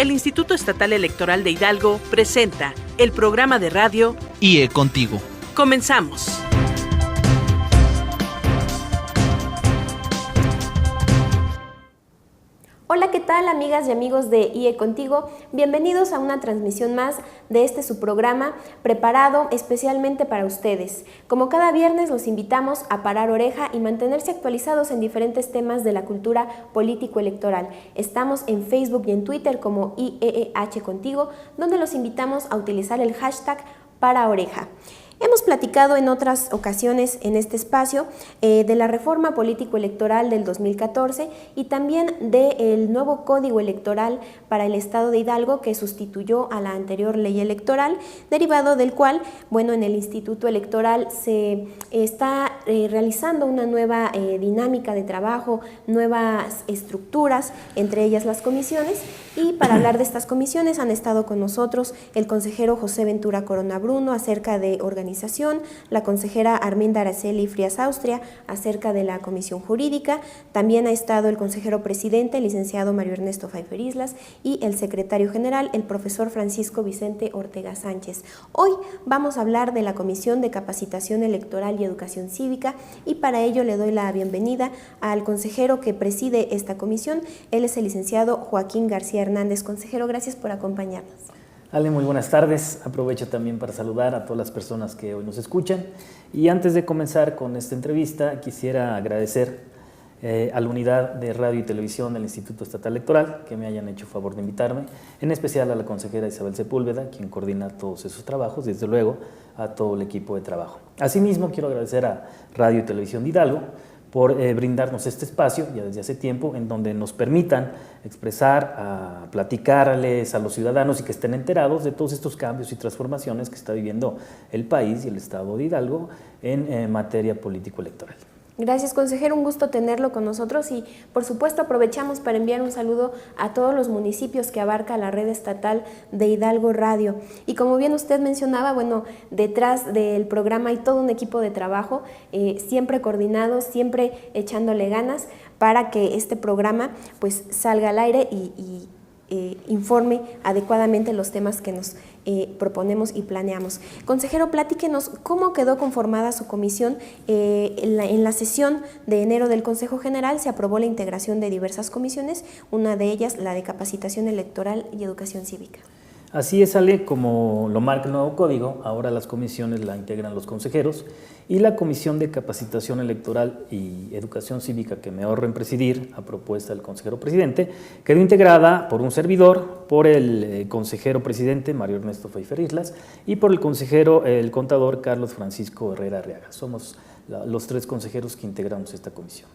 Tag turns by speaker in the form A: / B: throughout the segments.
A: El Instituto Estatal Electoral de Hidalgo presenta el programa de radio
B: IE Contigo.
A: Comenzamos.
C: Hola, ¿qué tal, amigas y amigos de IE Contigo? Bienvenidos a una transmisión más de su programa preparado especialmente para ustedes. Como cada viernes los invitamos a parar oreja y mantenerse actualizados en diferentes temas de la cultura político-electoral. Estamos en Facebook y en Twitter como IEEH Contigo, donde los invitamos a utilizar el hashtag para oreja. Hemos platicado en otras ocasiones en este espacio de la reforma político-electoral del 2014 y también del nuevo código electoral para el estado de Hidalgo que sustituyó a la anterior ley electoral, derivado del cual, bueno, en el Instituto Electoral se está realizando una nueva dinámica de trabajo, nuevas estructuras, entre ellas las comisiones, y para hablar de estas comisiones han estado con nosotros el consejero José Ventura Corona Bruno acerca de organización, la consejera Arminda Araceli Frías Austria acerca de la comisión jurídica, también ha estado el consejero presidente, el licenciado Mario Ernesto Pfeiffer Islas, y el secretario general, el profesor Francisco Vicente Ortega Sánchez. Hoy vamos a hablar de la Comisión de Capacitación Electoral y Educación Cívica y para ello le doy la bienvenida al consejero que preside esta comisión. Él es el licenciado Joaquín García Hernández. Consejero, gracias por acompañarnos.
D: Ale, muy buenas tardes. Aprovecho también para saludar a todas las personas que hoy nos escuchan. Y antes de comenzar con esta entrevista, quisiera agradecer a la unidad de radio y televisión del Instituto Estatal Electoral que me hayan hecho favor de invitarme, en especial a la consejera Isabel Sepúlveda, quien coordina todos esos trabajos, y desde luego a todo el equipo de trabajo. Asimismo, quiero agradecer a Radio y Televisión de Hidalgo por brindarnos este espacio, ya desde hace tiempo, en donde nos permitan expresar, platicarles a los ciudadanos y que estén enterados de todos estos cambios y transformaciones que está viviendo el país y el estado de Hidalgo en materia político-electoral.
C: Gracias, consejero, un gusto tenerlo con nosotros y por supuesto aprovechamos para enviar un saludo a todos los municipios que abarca la red estatal de Hidalgo Radio. Y como bien usted mencionaba, bueno, detrás del programa hay todo un equipo de trabajo, siempre coordinado, siempre echándole ganas para que este programa pues salga al aire y informe adecuadamente los temas que nos proponemos y planeamos. Consejero, platíquenos cómo quedó conformada su comisión. En la sesión de enero del Consejo General se aprobó la integración de diversas comisiones, una de ellas la de Capacitación Electoral y Educación Cívica.
D: Así es, Ale, como lo marca el nuevo código, ahora las comisiones la integran los consejeros y la Comisión de Capacitación Electoral y Educación Cívica, que me ahorro en presidir a propuesta del consejero presidente, quedó integrada por un servidor, por el consejero presidente Mario Ernesto Pfeiffer Islas y por el consejero, el contador Carlos Francisco Herrera Arriaga. Somos los tres consejeros que integramos esta comisión.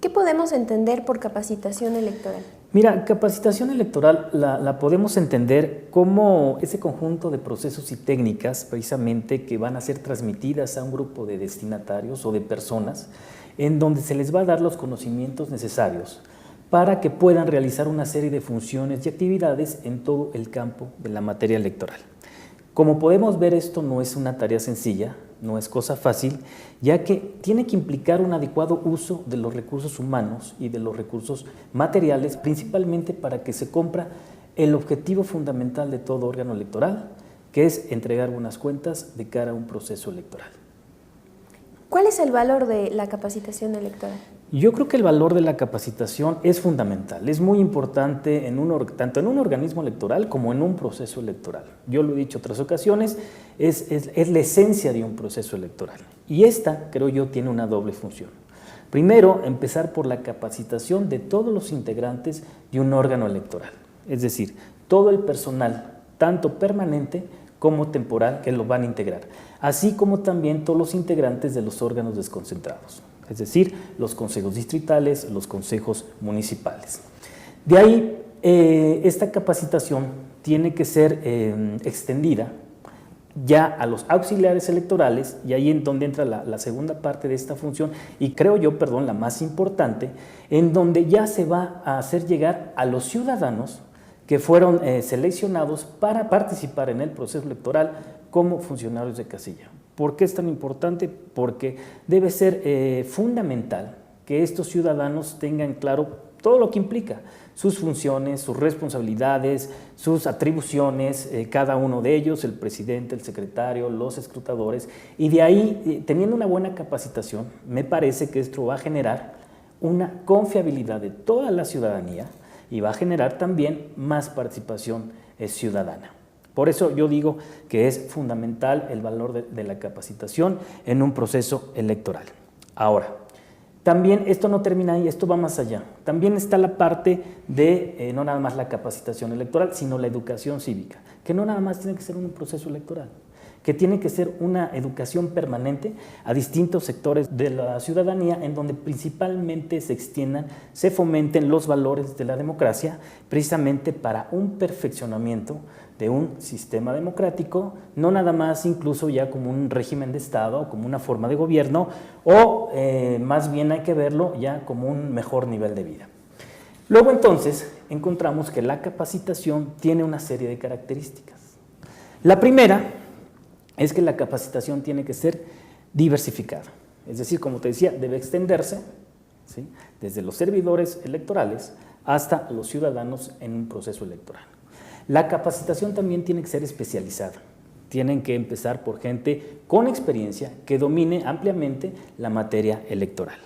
C: ¿Qué podemos entender por capacitación electoral?
D: Mira, capacitación electoral la podemos entender como ese conjunto de procesos y técnicas precisamente que van a ser transmitidas a un grupo de destinatarios o de personas en donde se les va a dar los conocimientos necesarios para que puedan realizar una serie de funciones y actividades en todo el campo de la materia electoral. Como podemos ver, esto no es una tarea sencilla, no es cosa fácil, ya que tiene que implicar un adecuado uso de los recursos humanos y de los recursos materiales, principalmente para que se cumpla el objetivo fundamental de todo órgano electoral, que es entregar buenas cuentas de cara a un proceso electoral.
C: ¿Cuál es el valor de la capacitación electoral?
D: Yo creo que el valor de la capacitación es fundamental, es muy importante tanto en un organismo electoral como en un proceso electoral. Yo lo he dicho en otras ocasiones, es la esencia de un proceso electoral y esta, creo yo, tiene una doble función. Primero, empezar por la capacitación de todos los integrantes de un órgano electoral, es decir, todo el personal, tanto permanente como temporal, que lo van a integrar, así como también todos los integrantes de los órganos desconcentrados, es decir, los consejos distritales, los consejos municipales. De ahí, esta capacitación tiene que ser extendida ya a los auxiliares electorales, y ahí en donde entra la segunda parte de esta función, y creo yo, la más importante, en donde ya se va a hacer llegar a los ciudadanos que fueron seleccionados para participar en el proceso electoral como funcionarios de casilla. ¿Por qué es tan importante? Porque debe ser fundamental que estos ciudadanos tengan claro todo lo que implica, sus funciones, sus responsabilidades, sus atribuciones, cada uno de ellos, el presidente, el secretario, los escrutadores, y de ahí, teniendo una buena capacitación, me parece que esto va a generar una confiabilidad de toda la ciudadanía y va a generar también más participación ciudadana. Por eso yo digo que es fundamental el valor de la capacitación en un proceso electoral. Ahora, también esto no termina ahí, esto va más allá. También está la parte de no nada más la capacitación electoral, sino la educación cívica, que no nada más tiene que ser un proceso electoral, que tiene que ser una educación permanente a distintos sectores de la ciudadanía, en donde principalmente se extiendan, se fomenten los valores de la democracia, precisamente para un perfeccionamiento de un sistema democrático, no nada más incluso ya como un régimen de Estado, como una forma de gobierno, o más bien hay que verlo ya como un mejor nivel de vida. Luego entonces encontramos que la capacitación tiene una serie de características. La primera es que la capacitación tiene que ser diversificada, es decir, como te decía, debe extenderse, ¿sí?, desde los servidores electorales hasta los ciudadanos en un proceso electoral. La capacitación también tiene que ser especializada. Tienen que empezar por gente con experiencia que domine ampliamente la materia electoral.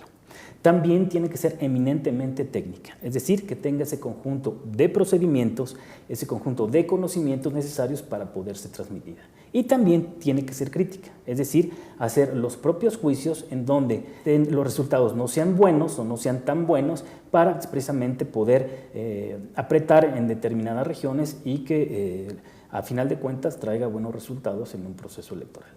D: También tiene que ser eminentemente técnica, es decir, que tenga ese conjunto de procedimientos, ese conjunto de conocimientos necesarios para poderse transmitir. Y también tiene que ser crítica, es decir, hacer los propios juicios en donde los resultados no sean buenos o no sean tan buenos para precisamente poder apretar en determinadas regiones y que a final de cuentas traiga buenos resultados en un proceso electoral.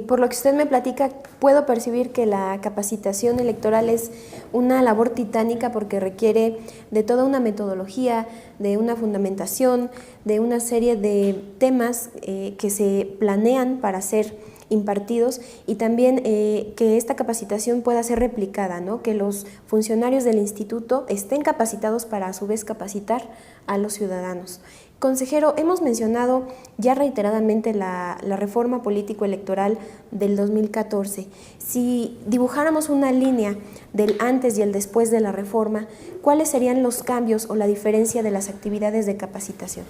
C: Por lo que usted me platica, puedo percibir que la capacitación electoral es una labor titánica porque requiere de toda una metodología, de una fundamentación, de una serie de temas que se planean para ser impartidos y también que esta capacitación pueda ser replicada, ¿no? Que los funcionarios del instituto estén capacitados para a su vez capacitar a los ciudadanos. Consejero, hemos mencionado ya reiteradamente la reforma político-electoral del 2014. Si dibujáramos una línea del antes y el después de la reforma, ¿cuáles serían los cambios o la diferencia de las actividades de capacitación?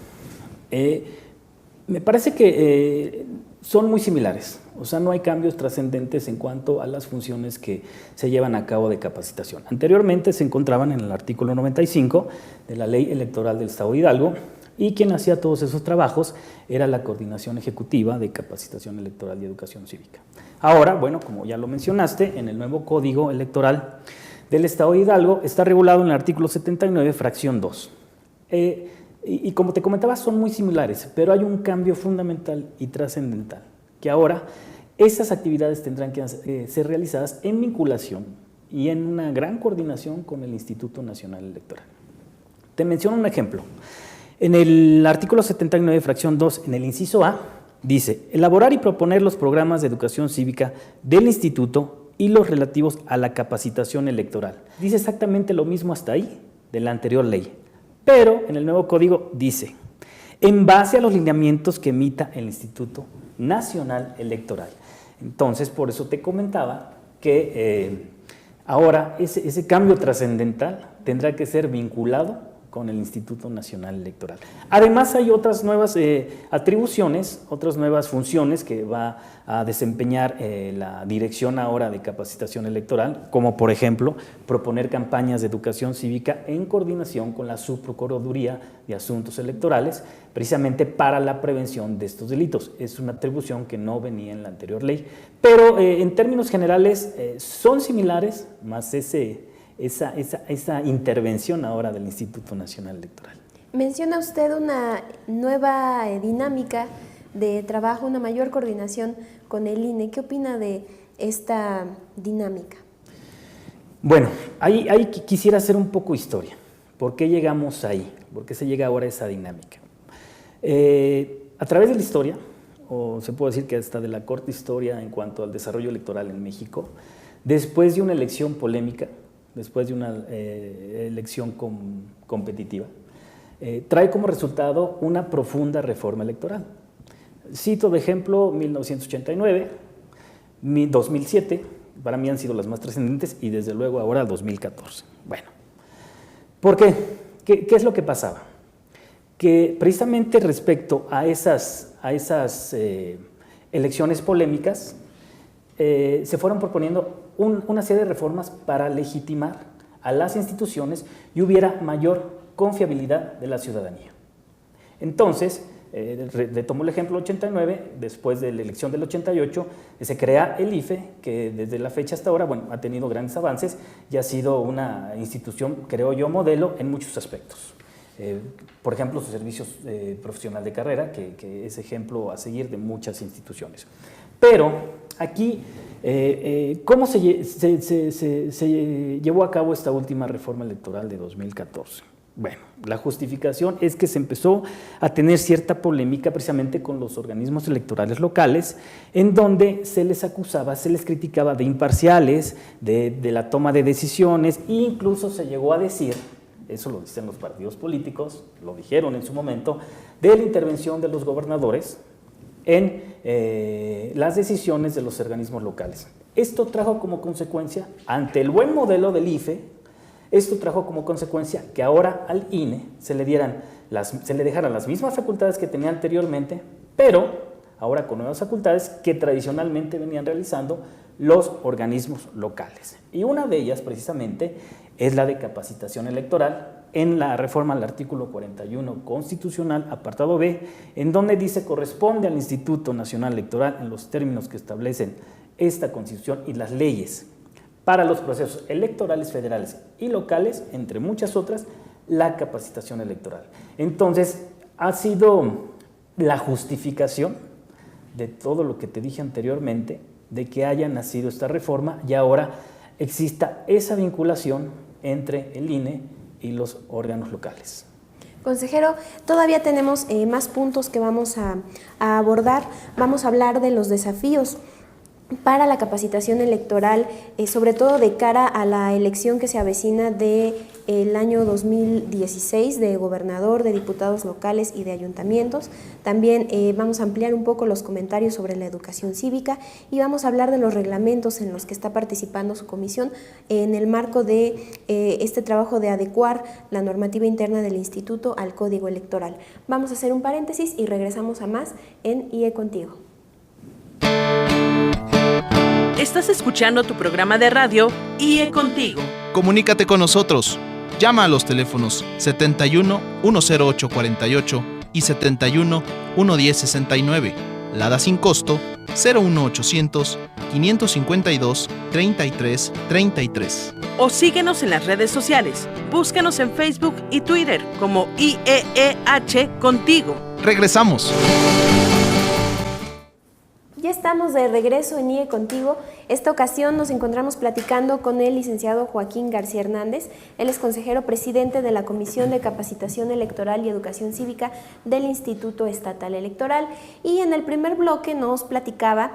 D: Me parece que son muy similares, o sea, no hay cambios trascendentes en cuanto a las funciones que se llevan a cabo de capacitación. Anteriormente se encontraban en el artículo 95 de la Ley Electoral del Estado de Hidalgo, y quien hacía todos esos trabajos era la Coordinación Ejecutiva de Capacitación Electoral y Educación Cívica. Ahora, bueno, como ya lo mencionaste, en el nuevo Código Electoral del Estado de Hidalgo está regulado en el artículo 79, fracción 2. Y como te comentaba, son muy similares, pero hay un cambio fundamental y trascendental, que ahora esas actividades tendrán que ser realizadas en vinculación y en una gran coordinación con el Instituto Nacional Electoral. Te menciono un ejemplo. En el artículo 79, fracción 2, en el inciso A, dice: elaborar y proponer los programas de educación cívica del instituto y los relativos a la capacitación electoral. Dice exactamente lo mismo hasta ahí de la anterior ley, pero en el nuevo código dice: en base a los lineamientos que emita el Instituto Nacional Electoral. Entonces, por eso te comentaba que ahora ese cambio trascendental tendrá que ser vinculado con el Instituto Nacional Electoral. Además, hay otras nuevas atribuciones, otras nuevas funciones que va a desempeñar la Dirección ahora de Capacitación Electoral, como por ejemplo, proponer campañas de educación cívica en coordinación con la Subprocuraduría de Asuntos Electorales, precisamente para la prevención de estos delitos. Es una atribución que no venía en la anterior ley, pero en términos generales son similares, más esa intervención ahora del Instituto Nacional Electoral.
C: Menciona usted una nueva dinámica de trabajo, una mayor coordinación con el INE. ¿Qué opina de esta dinámica?
D: Bueno, ahí quisiera hacer un poco historia. ¿Por qué llegamos ahí? ¿Por qué se llega ahora a esa dinámica? A través de la historia, o se puede decir que hasta de la corta historia en cuanto al desarrollo electoral en México, después de una elección polémica, después de una elección competitiva, trae como resultado una profunda reforma electoral. Cito de ejemplo 1989, 2007, para mí han sido las más trascendentes, y desde luego ahora 2014. Bueno, ¿por qué? ¿qué es lo que pasaba? Que precisamente respecto a esas elecciones polémicas, se fueron proponiendo una serie de reformas para legitimar a las instituciones y hubiera mayor confiabilidad de la ciudadanía. Entonces, retomo el ejemplo 89, después de la elección del 88, se crea el IFE, que desde la fecha hasta ahora, bueno, ha tenido grandes avances y ha sido una institución, creo yo, modelo en muchos aspectos. Por ejemplo, su servicio profesional de carrera, que es ejemplo a seguir de muchas instituciones. Pero aquí, ¿cómo se llevó a cabo esta última reforma electoral de 2014? Bueno, la justificación es que se empezó a tener cierta polémica precisamente con los organismos electorales locales, en donde se les acusaba, se les criticaba de imparciales, de la toma de decisiones, e incluso se llegó a decir, eso lo dicen los partidos políticos, lo dijeron en su momento, de la intervención de los gobernadores en las decisiones de los organismos locales. Esto trajo como consecuencia, ante el buen modelo del IFE, esto trajo como consecuencia que ahora al INE se le dejaran las mismas facultades que tenía anteriormente, pero ahora con nuevas facultades que tradicionalmente venían realizando los organismos locales. Y una de ellas precisamente es la de capacitación electoral, en la reforma al artículo 41 constitucional, apartado B, en donde dice corresponde al Instituto Nacional Electoral, en los términos que establecen esta Constitución y las leyes, para los procesos electorales federales y locales, entre muchas otras, la capacitación electoral. Entonces, ha sido la justificación de todo lo que te dije anteriormente, de que haya nacido esta reforma y ahora exista esa vinculación entre el INE y los órganos locales.
C: Consejero, todavía tenemos más puntos que vamos a abordar. Vamos a hablar de los desafíos para la capacitación electoral, sobre todo de cara a la elección que se avecina del año 2016 de gobernador, de diputados locales y de ayuntamientos. También vamos a ampliar un poco los comentarios sobre la educación cívica y vamos a hablar de los reglamentos en los que está participando su comisión en el marco de este trabajo de adecuar la normativa interna del instituto al código electoral. Vamos a hacer un paréntesis y regresamos a más en IE Contigo.
A: Estás escuchando tu programa de radio IE Contigo.
B: Comunícate con nosotros. Llama a los teléfonos 71 108 48 y 71 110 69. Lada sin costo 01800 552 33 33.
A: O síguenos en las redes sociales. Búscanos en Facebook y Twitter como IEEH Contigo.
B: Regresamos.
C: Ya estamos de regreso en IE Contigo. Esta ocasión nos encontramos platicando con el licenciado Joaquín García Hernández. Él es consejero presidente de la Comisión de Capacitación Electoral y Educación Cívica del Instituto Estatal Electoral. Y en el primer bloque nos platicaba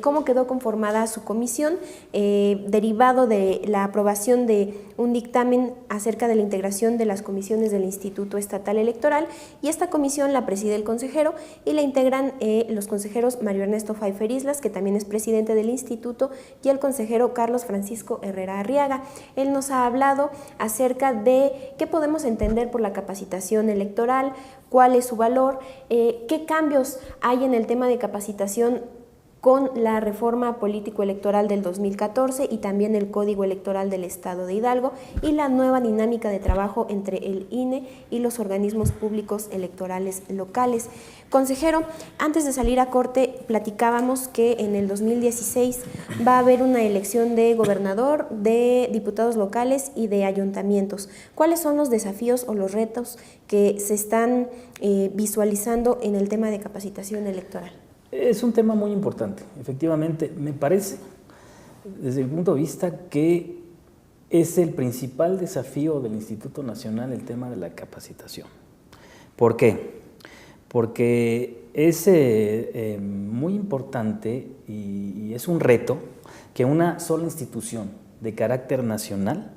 C: cómo quedó conformada su comisión, derivado de la aprobación de un dictamen acerca de la integración de las comisiones del Instituto Estatal Electoral. Y esta comisión la preside el consejero y la integran los consejeros Mario Ernesto Pfeiffer Islas, que también es presidente del instituto, y el consejero Carlos Francisco Herrera Arriaga. Él nos ha hablado acerca de qué podemos entender por la capacitación electoral, cuál es su valor, qué cambios hay en el tema de capacitación con la reforma político-electoral del 2014 y también el Código Electoral del Estado de Hidalgo y la nueva dinámica de trabajo entre el INE y los organismos públicos electorales locales. Consejero, antes de salir a corte platicábamos que en el 2016 va a haber una elección de gobernador, de diputados locales y de ayuntamientos. ¿Cuáles son los desafíos o los retos que se están visualizando en el tema de capacitación electoral?
D: Es un tema muy importante, efectivamente. Me parece, desde mi punto de vista, que es el principal desafío del Instituto Nacional el tema de la capacitación. ¿Por qué? Porque es muy importante y es un reto que una sola institución de carácter nacional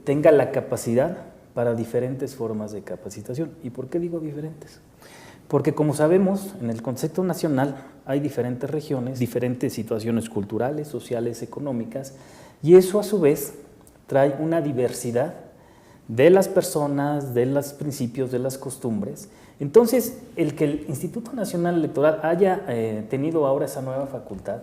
D: tenga la capacidad para diferentes formas de capacitación. ¿Y por qué digo diferentes? Porque como sabemos, en el concepto nacional hay diferentes regiones, diferentes situaciones culturales, sociales, económicas, y eso a su vez trae una diversidad de las personas, de los principios, de las costumbres. Entonces, el que el Instituto Nacional Electoral haya tenido ahora esa nueva facultad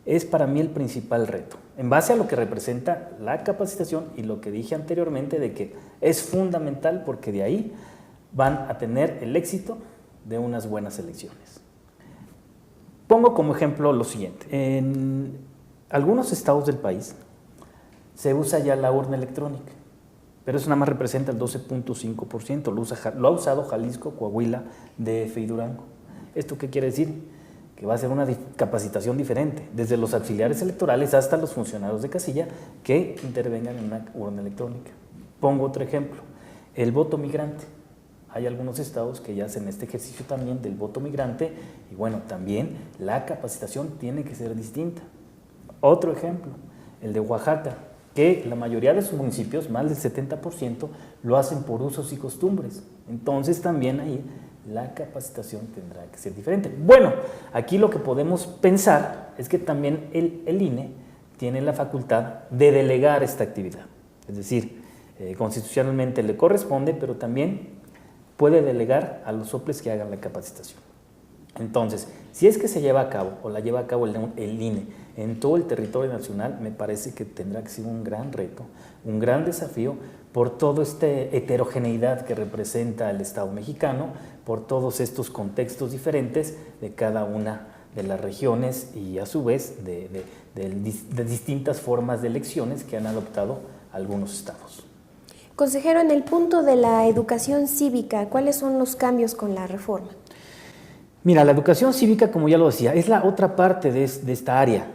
D: es para mí el principal reto, en base a lo que representa la capacitación y lo que dije anteriormente de que es fundamental porque de ahí van a tener el éxito de unas buenas elecciones. Pongo como ejemplo lo siguiente. En algunos estados del país se usa ya la urna electrónica, pero eso nada más representa el 12.5%. Lo ha usado Jalisco, Coahuila, DF y Durango. ¿Esto qué quiere decir? Que va a ser una capacitación diferente, desde los auxiliares electorales hasta los funcionarios de casilla que intervengan en una urna electrónica. Pongo otro ejemplo, el voto migrante. Hay algunos estados que ya hacen este ejercicio también del voto migrante y bueno, también la capacitación tiene que ser distinta. Otro ejemplo, el de Oaxaca, que la mayoría de sus municipios, más del 70%, lo hacen por usos y costumbres. Entonces también ahí la capacitación tendrá que ser diferente. Bueno, aquí lo que podemos pensar es que también el INE tiene la facultad de delegar esta actividad. Es decir, constitucionalmente le corresponde, pero también puede delegar a los OPLES que hagan la capacitación. Entonces, si es que se lleva a cabo o la lleva a cabo el INE en todo el territorio nacional, me parece que tendrá que ser un gran reto, un gran desafío por toda esta heterogeneidad que representa el Estado mexicano, por todos estos contextos diferentes de cada una de las regiones y a su vez de distintas formas de elecciones que han adoptado algunos estados.
C: Consejero, en el punto de la educación cívica, ¿cuáles son los cambios con la reforma?
D: Mira, la educación cívica, como ya lo decía, es la otra parte de esta área.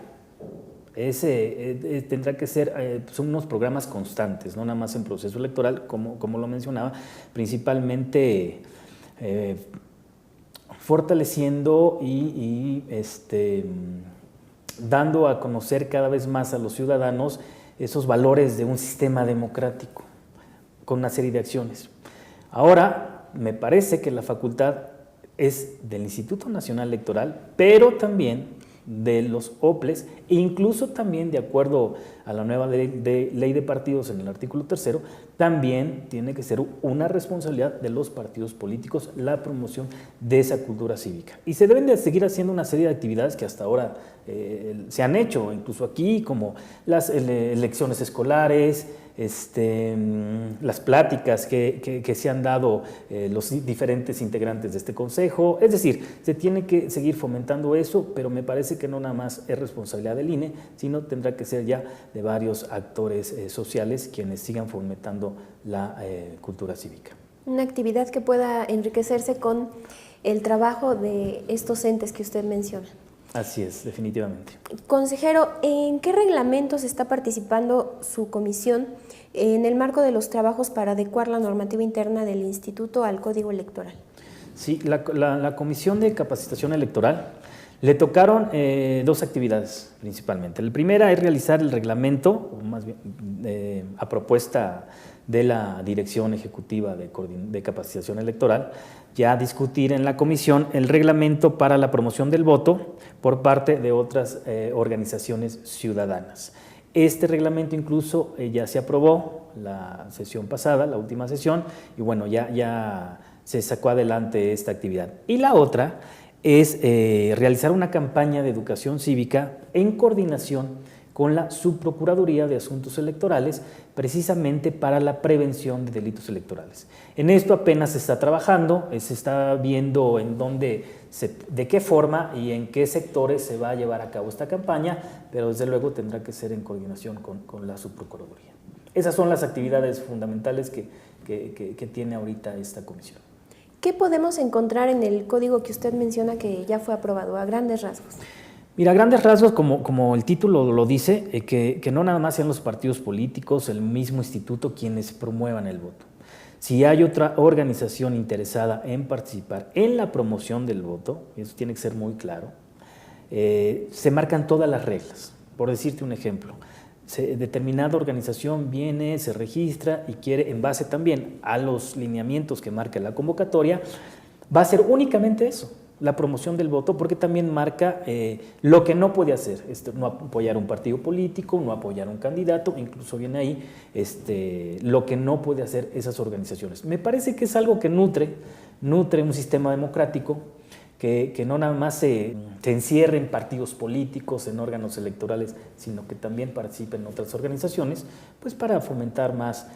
D: Tendrá que ser, son unos programas constantes, no nada más en proceso electoral, como lo mencionaba, principalmente fortaleciendo y dando a conocer cada vez más a los ciudadanos esos valores de un sistema democrático, con una serie de acciones. Ahora, me parece que la facultad es del Instituto Nacional Electoral, pero también de los OPLES, e incluso también de acuerdo a la nueva ley de partidos en el artículo 3º, también tiene que ser una responsabilidad de los partidos políticos la promoción de esa cultura cívica. Y se deben de seguir haciendo una serie de actividades que hasta ahora se han hecho, incluso aquí, como las elecciones escolares, las pláticas que se han dado los diferentes integrantes de este consejo. Es decir, se tiene que seguir fomentando eso, pero me parece que no nada más es responsabilidad del INE, sino tendrá que ser ya de varios actores sociales quienes sigan fomentando la cultura cívica.
C: Una actividad que pueda enriquecerse con el trabajo de estos entes que usted menciona.
D: Así es, definitivamente.
C: Consejero, ¿en qué reglamentos está participando su comisión en el marco de los trabajos para adecuar la normativa interna del Instituto al Código Electoral?
D: Sí, la Comisión de Capacitación Electoral le tocaron dos actividades principalmente. La primera es realizar el reglamento, o más bien a propuesta de la Dirección Ejecutiva de Capacitación Electoral, ya discutir en la comisión el reglamento para la promoción del voto por parte de otras organizaciones ciudadanas. Este reglamento incluso ya se aprobó la sesión pasada, la última sesión, y bueno, ya se sacó adelante esta actividad. Y la otra es realizar una campaña de educación cívica en coordinación con la Subprocuraduría de Asuntos Electorales, precisamente para la prevención de delitos electorales. En esto apenas se está trabajando, se está viendo en dónde, de qué forma y en qué sectores se va a llevar a cabo esta campaña, pero desde luego tendrá que ser en coordinación con la Subprocuraduría. Esas son las actividades fundamentales que tiene ahorita esta comisión.
C: ¿Qué podemos encontrar en el código que usted menciona que ya fue aprobado a grandes rasgos?
D: Mira, a grandes rasgos, como el título lo dice, que no nada más sean los partidos políticos, el mismo instituto quienes promuevan el voto. Si hay otra organización interesada en participar en la promoción del voto, y eso tiene que ser muy claro, se marcan todas las reglas. Por decirte un ejemplo, determinada organización viene, se registra y quiere, en base también a los lineamientos que marca la convocatoria, va a ser únicamente eso. la promoción del voto, porque también marca lo que no puede hacer, no apoyar un partido político, no apoyar un candidato, incluso viene ahí lo que no puede hacer esas organizaciones. Me parece que es algo que nutre un sistema democrático, que no nada más se encierre en partidos políticos, en órganos electorales, sino que también participe en otras organizaciones, pues para fomentar más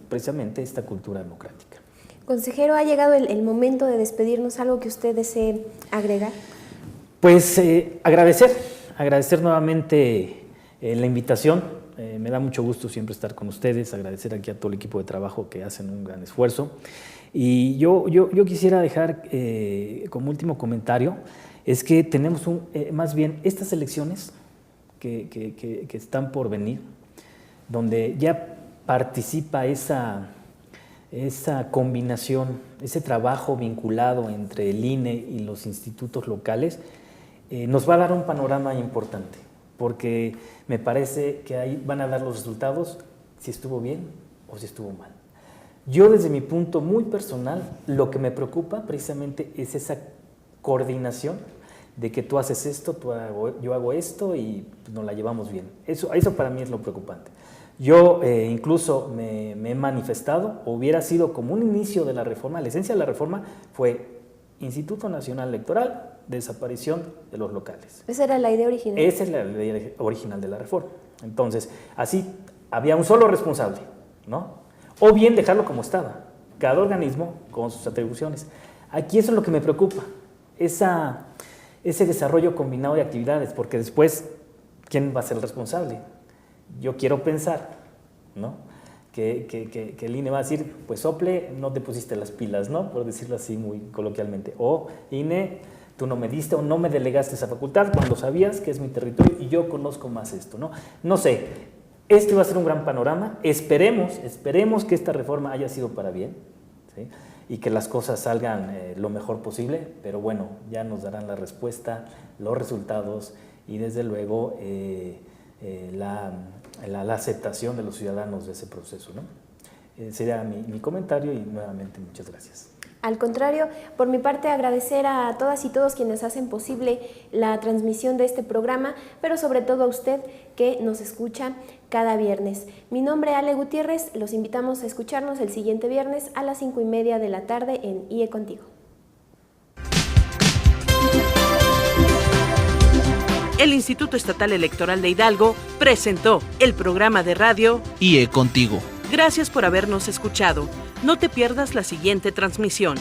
D: precisamente esta cultura democrática.
C: Consejero, ¿ha llegado el momento de despedirnos? ¿Algo que usted desee agregar?
D: Pues agradecer nuevamente la invitación. Me da mucho gusto siempre estar con ustedes, agradecer aquí a todo el equipo de trabajo que hacen un gran esfuerzo. Y yo quisiera dejar como último comentario, es que tenemos más bien estas elecciones que están por venir, donde ya participa esa combinación, ese trabajo vinculado entre el INE y los institutos locales, nos va a dar un panorama importante, porque me parece que ahí van a dar los resultados si estuvo bien o si estuvo mal. Yo, desde mi punto muy personal, lo que me preocupa precisamente es esa coordinación de que tú haces esto, yo hago esto y nos la llevamos bien. Eso para mí es lo preocupante. Yo incluso me he manifestado, hubiera sido como un inicio de la reforma. La esencia de la reforma fue Instituto Nacional Electoral, desaparición de los locales.
C: ¿Esa era la idea original?
D: Esa es la idea original de la reforma. Entonces, así había un solo responsable, ¿no? O bien dejarlo como estaba, cada organismo con sus atribuciones. Aquí eso es lo que me preocupa, ese desarrollo combinado de actividades, porque después, ¿quién va a ser el responsable? Yo quiero pensar, ¿no?, que el INE va a decir, pues Sople, no te pusiste las pilas, ¿no?, por decirlo así muy coloquialmente. O INE, tú no me diste o no me delegaste esa facultad cuando sabías que es mi territorio y yo conozco más esto, ¿no? No sé. Este va a ser un gran panorama. Esperemos que esta reforma haya sido para bien, ¿sí?, y que las cosas salgan lo mejor posible, pero bueno, ya nos darán la respuesta, los resultados y desde luego la aceptación de los ciudadanos de ese proceso, ¿no? Sería mi comentario y nuevamente muchas gracias.
C: Al contrario, por mi parte agradecer a todas y todos quienes hacen posible la transmisión de este programa, pero sobre todo a usted que nos escucha cada viernes. Mi nombre es Ale Gutiérrez, los invitamos a escucharnos el siguiente viernes a las 5:30 de la tarde en IE Contigo.
A: El Instituto Estatal Electoral de Hidalgo presentó el programa de radio
B: IE Contigo.
A: Gracias por habernos escuchado. No te pierdas la siguiente transmisión.